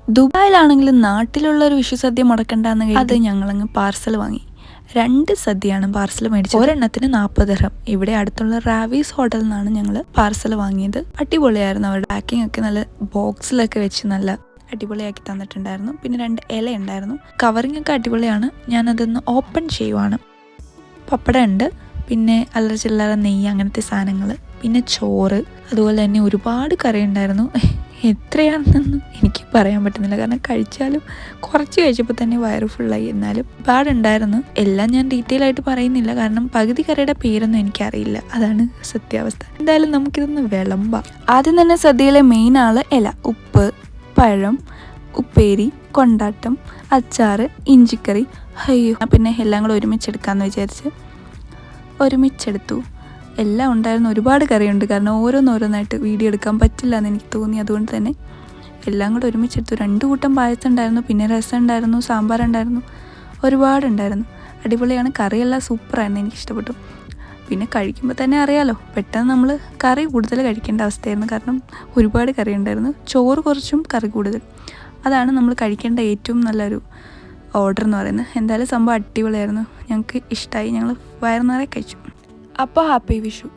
ദുബായിലാണെങ്കിലും നാട്ടിലുള്ള ഒരു വിഷുസദ്യ മുടക്കണ്ടെന്ന് കരുതി അത് ഞങ്ങളങ്ങ് പാർസൽ വാങ്ങി. 2 സദ്യയാണ് പാർസൽ മേടിച്ചത്. ഒരെണ്ണത്തിന് 40 ദിർഹം. ഇവിടെ അടുത്തുള്ള റാവീസ് ഹോട്ടലിൽ നിന്നാണ് ഞങ്ങൾ പാർസൽ വാങ്ങിയത്. അടിപൊളിയായിരുന്നു. അവരുടെ പാക്കിംഗ് ഒക്കെ നല്ല ബോക്സിലൊക്കെ വെച്ച് നല്ല അടിപൊളിയാക്കി തന്നിട്ടുണ്ടായിരുന്നു. പിന്നെ 2 ഇല ഉണ്ടായിരുന്നു. കവറിംഗ് ഒക്കെ അടിപൊളിയാണ്. ഞാനതൊന്ന് ഓപ്പൺ ചെയ്യുവാണ്. പപ്പടം ഉണ്ട്, പിന്നെ അല്ലറ ചില്ലറ നെയ്യ്, അങ്ങനത്തെ സാധനങ്ങൾ, പിന്നെ ചോറ്, അതുപോലെ തന്നെ ഒരുപാട് കറി ഉണ്ടായിരുന്നു. എത്രയാണെന്നൊന്നും എനിക്ക് പറയാൻ പറ്റുന്നില്ല, കാരണം കഴിച്ചാലും കുറച്ച് കഴിച്ചപ്പോൾ തന്നെ വയറ് ഫുള്ളായി. എന്നാലും ഒരുപാടുണ്ടായിരുന്നു. എല്ലാം ഞാൻ ഡീറ്റെയിൽ ആയിട്ട് പറയുന്നില്ല, കാരണം പകുതി കറിയുടെ പേരൊന്നും എനിക്കറിയില്ല. അതാണ് സത്യാവസ്ഥ. എന്തായാലും നമുക്കിതൊന്ന് വിളമ്പാം. ആദ്യം തന്നെ സദ്യയിലെ മെയിൻ ആള് ഇല, ഉപ്പ്, പഴം, ഉപ്പേരി, കൊണ്ടാട്ടം, അച്ചാറ്, ഇഞ്ചിക്കറി. അയ്യോ, പിന്നെ എല്ലാം കൂടെ ഒരുമിച്ചെടുക്കാമെന്ന് വിചാരിച്ച് ഒരുമിച്ചെടുത്തു. എല്ലാം ഉണ്ടായിരുന്നു. ഒരുപാട് കറിയുണ്ട്, കാരണം ഓരോന്നോരോന്നായിട്ട് വീഡിയോ എടുക്കാൻ പറ്റില്ല എന്ന് എനിക്ക് തോന്നി. അതുകൊണ്ട് തന്നെ എല്ലാം കൂടെ ഒരുമിച്ചെടുത്തു. 2 കൂട്ടം പായസം ഉണ്ടായിരുന്നു, പിന്നെ രസം ഉണ്ടായിരുന്നു, സാമ്പാർ ഉണ്ടായിരുന്നു, ഒരുപാടുണ്ടായിരുന്നു. അടിപൊളിയാണ്. കറിയെല്ലാം സൂപ്പറായിരുന്നു, എനിക്കിഷ്ടപ്പെട്ടു. പിന്നെ കഴിക്കുമ്പോൾ തന്നെ അറിയാലോ, പെട്ടെന്ന് നമ്മൾ കറി കൂടുതൽ കഴിക്കേണ്ട അവസ്ഥയായിരുന്നു, കാരണം ഒരുപാട് കറി ഉണ്ടായിരുന്നു. ചോറ് കുറച്ചും കറി കൂടുതൽ. അതാണ് നമ്മൾ കഴിക്കേണ്ട ഏറ്റവും നല്ലൊരു ഓർഡർ എന്ന് പറയുന്നത്. എന്തായാലും സംഭവം അടിപൊളിയായിരുന്നു. ഞങ്ങൾക്ക് ഇഷ്ടമായി. ഞങ്ങൾ വയറ് നിറയെ കഴിച്ചു. അപ്പോൾ ഹാപ്പി വിഷു.